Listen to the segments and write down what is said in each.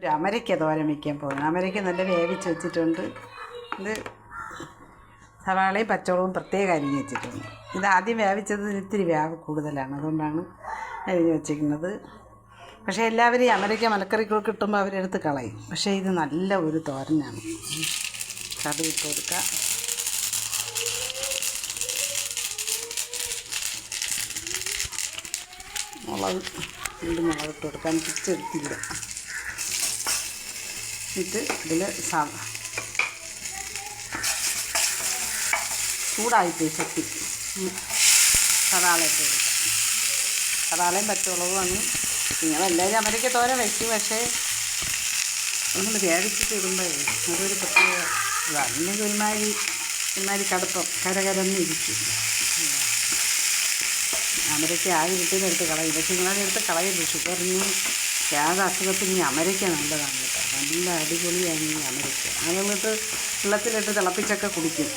ഒരു അമരയ്ക്ക തോരൻ വയ്ക്കാൻ പോകുന്നു. അമരയ്ക്ക നല്ല വേവിച്ച് വെച്ചിട്ടുണ്ട്. ഇത് സവാളയും പച്ചമുളകും പ്രത്യേകം അരിഞ്ഞ് വെച്ചിട്ടുണ്ട്. ഇത് ആദ്യം വേവിച്ചത് ഇത്തിരി വേവ് കൂടുതലാണ്, അതുകൊണ്ടാണ് അരിഞ്ഞ് വെച്ചിരിക്കുന്നത്. പക്ഷേ എല്ലാവരും ഈ അമരയ്ക്ക മലക്കറിക്കൊക്കെ കിട്ടുമ്പോൾ അവരെടുത്ത് കളയും. പക്ഷേ ഇത് നല്ല ഒരു തോരനാണ്. കടുക് ഇട്ട് കൊടുക്കുക. മുളക് ഇട്ട് കൊടുക്കാൻ പിച്ചെടുത്തില്ല. എന്നിട്ട് ഇതിൽ ചൂടായിപ്പോയി ചട്ടി. സവാള ഇട്ട് കൊടുക്കാം. സവാളയും പച്ചമുളകുമാണ്. നിങ്ങളെല്ലാവരും അമരയ്ക്ക തോരൻ വയ്ക്കും, പക്ഷേ നമ്മൾ വേവിച്ചിട്ട് ഇടുമ്പോൾ അതൊരു പ്രത്യേക ഇതാണ്. അല്ലെങ്കിൽ ഒരുമാതിരി കടുപ്പം കരകരന്നിരിക്കും. അമരയ്ക്ക ആകെ കിട്ടിയതെടുത്ത് കളയും. പക്ഷേ നിങ്ങളതെടുത്ത് കളയരുത്. ഷുഗറിന് ഗ്യാസ് അസുഖത്തിന് ഈ അമരയ്ക്ക നല്ലതാണ് കേട്ടോ. നല്ല അടിപൊളിയാണ് ഈ അമരയ്ക്ക. അതുകൊണ്ടിട്ട് വെള്ളത്തിലിട്ട് തിളപ്പിച്ചൊക്കെ കുടിക്കും.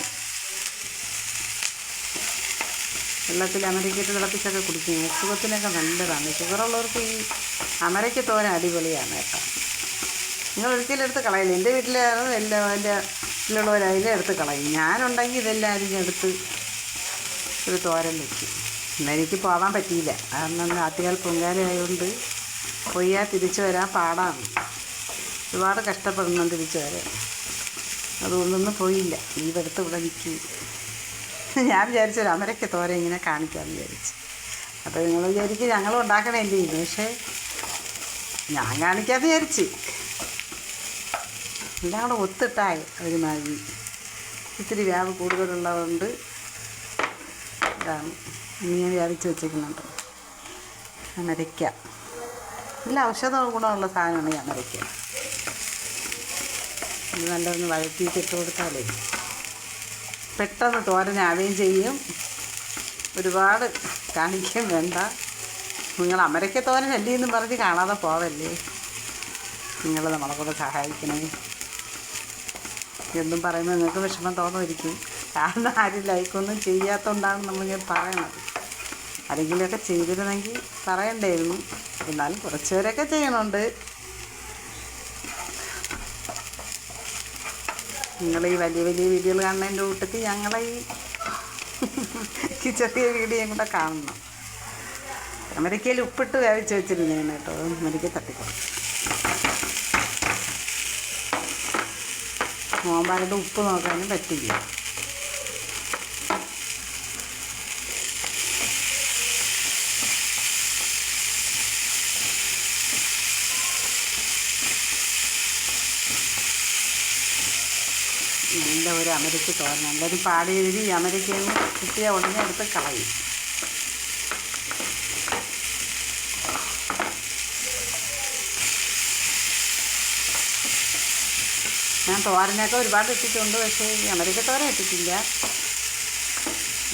വെള്ളത്തിൽ അമരയ്ക്കിട്ട് തിളപ്പിച്ചൊക്കെ കുടിക്കും. അസുഖത്തിനൊക്കെ നല്ലതാണ്. ഷുഗറുള്ളവർക്ക് ഈ അമരയ്ക്ക തോരൻ അടിപൊളിയാണ് കേട്ടോ. നിങ്ങൾ ഒരിക്കലും എടുത്ത് കളയില്ല. എൻ്റെ വീട്ടിലായിരുന്നു എല്ലാം എൻ്റെ വീട്ടിലുള്ളവരായാലും എടുത്ത് കളയും. ഞാനുണ്ടെങ്കിൽ ഇതെല്ലാം അരിഞ്ഞെടുത്ത് ഒരു തോരൻ വയ്ക്കും. ഇന്നെനിക്ക് പോകാൻ പറ്റിയില്ല, കാരണം ആറ്റുകാൽ പൊങ്കാലയായതുകൊണ്ട് പോയാൽ തിരിച്ചു വരാൻ പാടാണ്. ഒരുപാട് കഷ്ടപ്പെടുന്നു തിരിച്ചു വരാൻ. അതുകൊണ്ടൊന്നും പോയില്ല. ഈവടുത്ത് ഇവിടെ നിൽക്കും. ഞാൻ വിചാരിച്ചൊരു അമരയ്ക്ക തോരൻ ഇങ്ങനെ കാണിക്കാമെന്ന് വിചാരിച്ചു. അപ്പോൾ നിങ്ങൾ വിചാരിക്കും ഞങ്ങളും ഉണ്ടാക്കണമല്ലേ ഇത്. പക്ഷേ ഞാൻ കാണിക്കാമെന്ന് വിചാരിച്ച്. എല്ലാം കൂടെ ഒത്തിട്ടായി ഒരുമാതിരി. ഇത്തിരി വ്യാവ് കൂടുതലുള്ളതുകൊണ്ട് ഇതാണ് ഇങ്ങനെ വ്യാപിച്ച് വെച്ചിരിക്കുന്നുണ്ട്. അമരയ്ക്ക നല്ല ഔഷധ ഗുണമുള്ള സാധനമാണ് ഈ അമരയ്ക്ക. ഇത് നല്ലൊന്ന് വഴറ്റിയിട്ട് കൊടുത്താലേ പെട്ടെന്ന് തോരനാവുകയും ചെയ്യും. ഒരുപാട് കാണിക്കുകയും വേണ്ട. നിങ്ങൾ അമരയ്ക്ക തോരനല്ലേ എന്നും പറഞ്ഞ് കാണാതെ പോവല്ലേ. നിങ്ങൾ നമ്മളെ കൂടെ സഹായിക്കണേ. എന്നും പറയുമ്പോൾ നിങ്ങൾക്ക് വിഷമം തോന്നുമായിരിക്കും. കാരണം ആരും ലൈക്കൊന്നും ചെയ്യാത്തതുകൊണ്ടാണ് നമ്മളിങ്ങനെ പറയണത്. ആരെങ്കിലുമൊക്കെ ചെയ്തിരുന്നെങ്കിൽ പറയണ്ടായിരുന്നു. എന്നാലും കുറച്ച് പേരൊക്കെ ചെയ്യണുണ്ട്. നിങ്ങൾ ഈ വലിയ വലിയ വീഡിയോകൾ കാണുന്നതിൻ്റെ കൂട്ടത്തിൽ ഞങ്ങളെ ഈ ചെറിയ വീഡിയോയും കൂടെ കാണണം. അമരയ്ക്കയിൽ ഉപ്പിട്ട് വേവിച്ച് വെച്ചിരുന്നേനെ കേട്ടോ. അമരയ്ക്ക തട്ടിക്കൊടുക്കും. നോമ്പായിട്ട് ഉപ്പ് നോക്കാനും പറ്റില്ല. നല്ല ഒരു അമരയ്ക്ക തോരൻ. നല്ലൊരു പാടി എഴുതി ഈ അമരയ്ക്കയിൽ നിന്ന് കിട്ടിയ ഉടനെ എടുത്ത് കളയും. ഞാൻ തോരനൊക്കെ ഒരുപാട് ഇട്ടിട്ടുണ്ട്, പക്ഷേ ഈ അമരയ്ക്ക തോരൻ ഇട്ടിട്ടില്ല.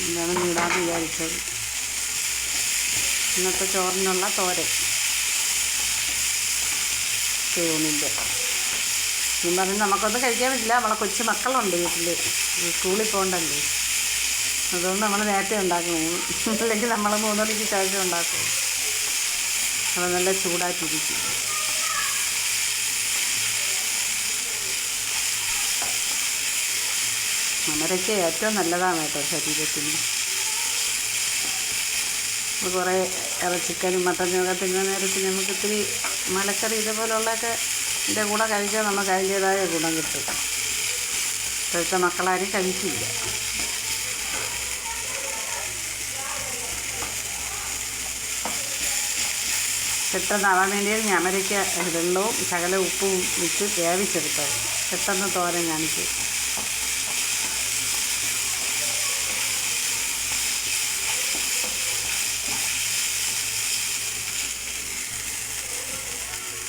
എന്താണ് ഇടാന്ന് വിചാരിച്ചത്. ഇന്നത്തെ ചോറിനുള്ള തോരൻ ഊണിൻ്റെ എന്നും പറഞ്ഞ് നമുക്കൊന്നും കഴിക്കാൻ പറ്റില്ല. നമ്മളെ കൊച്ചു മക്കളുണ്ട് വീട്ടിൽ, സ്കൂളിൽ പോകണ്ടല്ലേ. അതുകൊണ്ട് നമ്മൾ നേരത്തെ ഉണ്ടാക്കണം. അല്ലെങ്കിൽ നമ്മൾ 3 മണിക്ക് ശേഷം ഉണ്ടാക്കും. അത് നല്ല ചൂടായിട്ടിരിക്കും. അമരയ്ക്ക ഏറ്റവും നല്ലതാണ് കേട്ടോ ശരീരത്തിന്. കുറേ ചിക്കനും മട്ടനും ഒക്കെ തിന്നുന്ന നേരത്തിന് നമുക്ക് ഇത്തിരി മലക്കറി ഇതുപോലുള്ളതൊക്കെ ഇതിൻ്റെ കൂടെ കഴിച്ചാൽ നമുക്ക് അതിൻ്റേതായ ഗുണം കിട്ടും. ഇപ്പോഴത്തെ മക്കളാരും കഴിക്കില്ല. പെട്ടെന്നാവാൻ വേണ്ടിയാണ് ഞാൻ അമരയ്ക്ക വെള്ളവും ശകല ഉപ്പും വെച്ച് വേവിച്ചെടുത്തത്. പെട്ടെന്ന് തോരൻ കാണിച്ചു.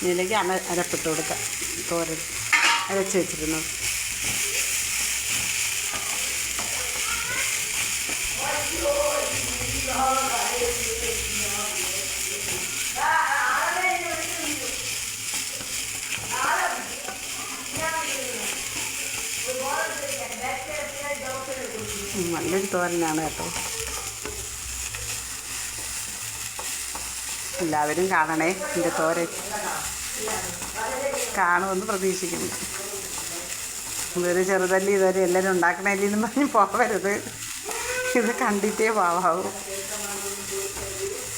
ഇതിലേക്ക് അരപ്പിട്ട് കൊടുക്കാം. തോരൻ അരച്ച് വെച്ചിരുന്നു. നല്ലൊരു തോരനാണ് കേട്ടോ. എല്ലാവരും കാണണേ എൻ്റെ തോരൻ. കാണുമെന്ന് പ്രതീക്ഷിക്കുന്നു. ഇതൊരു ചെറുതല്ലി ഇതുവരെ എല്ലാവരും ഉണ്ടാക്കണല്ലിന്ന് പറഞ്ഞ് പോകരുത്. ഇത് കണ്ടിട്ടേ പോവാവൂ.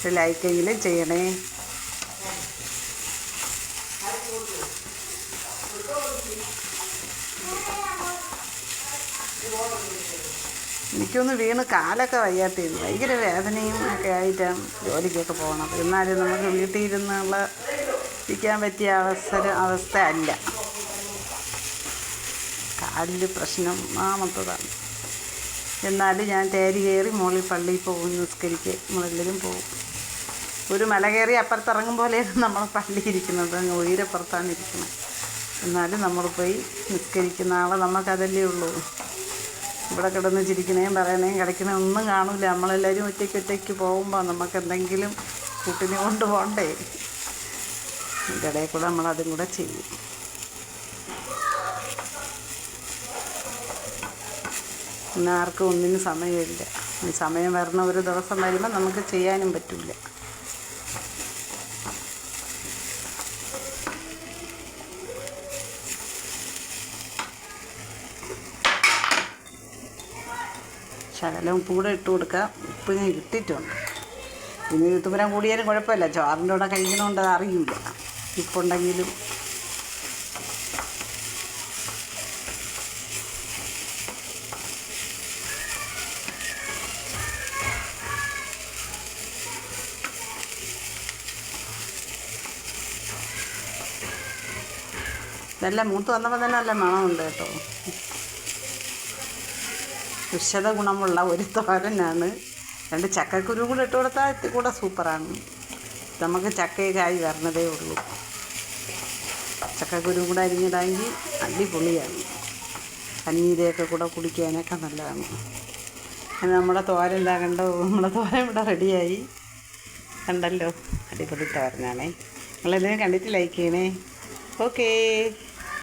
ഒരു ലൈക്കെങ്കിലും ചെയ്യണേ. എനിക്കൊന്ന് വീണ് കാലൊക്കെ വയ്യാട്ടിരുന്നു. ഭയങ്കര വേദനയും ഒക്കെ ആയിട്ടാണ് ജോലിക്കൊക്കെ പോകണത്. എന്നാലും നമുക്ക് വീട്ടിൽ ഇരുന്നുള്ള ഇരിക്കാൻ പറ്റിയ അവസ്ഥ അല്ല. കാലിൽ പ്രശ്നം ആമത്തതാണ്. എന്നാലും ഞാൻ തേരി കയറി മോളിൽ പള്ളിയിൽ പോകും നിസ്കരിക്കുക. നമ്മളെല്ലാവരും പോകും. ഒരു മല കയറി അപ്പുറത്തിറങ്ങും പോലെയാണ് നമ്മൾ പള്ളി ഇരിക്കുന്നത്. അങ്ങ് ഉയരപ്പുറത്താണ് ഇരിക്കുന്നത്. എന്നാലും നമ്മൾ പോയി നിസ്കരിക്കുന്ന ആളെ നമുക്കതല്ലേ ഉള്ളൂ. ഇവിടെ കിടന്ന് ചിരിക്കണേയും പറയണേയും കളിക്കണേയും ഒന്നും കാണില്ല. നമ്മളെല്ലാവരും ഒറ്റയ്ക്ക് പോകുമ്പോൾ നമുക്ക് എന്തെങ്കിലും കൂട്ടിനെ കൊണ്ട് പോകണ്ടേ. ഇതിൻ്റെ ഇടയിൽ കൂടെ നമ്മളതും കൂടെ ചെയ്യും. ഇന്ന് ആർക്കും ഒന്നിനും സമയമില്ല. സമയം വരണ ഒരു ദിവസം വരുമ്പോൾ നമുക്ക് ചെയ്യാനും പറ്റില്ല. ശകലം ഉപ്പ് കൂടെ ഇട്ട് കൊടുക്കുക. ഉപ്പ് ഞാൻ ഇട്ടിട്ടുണ്ട്. ഇനി യൂത്തുപുരം കൂടിയാലും കുഴപ്പമില്ല. ചോറിൻ്റെ കൂടെ കഴിക്കണോണ്ട് അത് അറിയില്ല ഉപ്പുണ്ടെങ്കിലും. ഇതെല്ലാം മൂത്ത് വന്നപ്പോൾ തന്നെ നല്ല മണമുണ്ട് കേട്ടോ. വിഷത ഗുണമുള്ള ഒരു തോരനാണ്. 2 ചക്കക്കുരു കൂടെ ഇട്ട് കൊടുത്താൽ ഇത് കൂടെ സൂപ്പറാണ്. നമുക്ക് ചക്കയൊക്കെ വരണതേ ഉള്ളൂ. ചക്കക്കുരു കൂടെ അരിഞ്ഞിടാമെങ്കിൽ അടിപൊളിയാണ്. കഞ്ഞീരയൊക്കെ കൂടെ കുടിക്കാനൊക്കെ നല്ലതാണ്. അങ്ങനെ നമ്മുടെ തോരൻ എന്താ കണ്ടോ? നമ്മുടെ തോരൻ ഇവിടെ റെഡിയായി. കണ്ടല്ലോ, അടിപൊളി തോരനാണേ. നിങ്ങളെല്ലാവരും കണ്ടിട്ട് ലൈക്ക് ചെയ്യണേ. ഓക്കേ.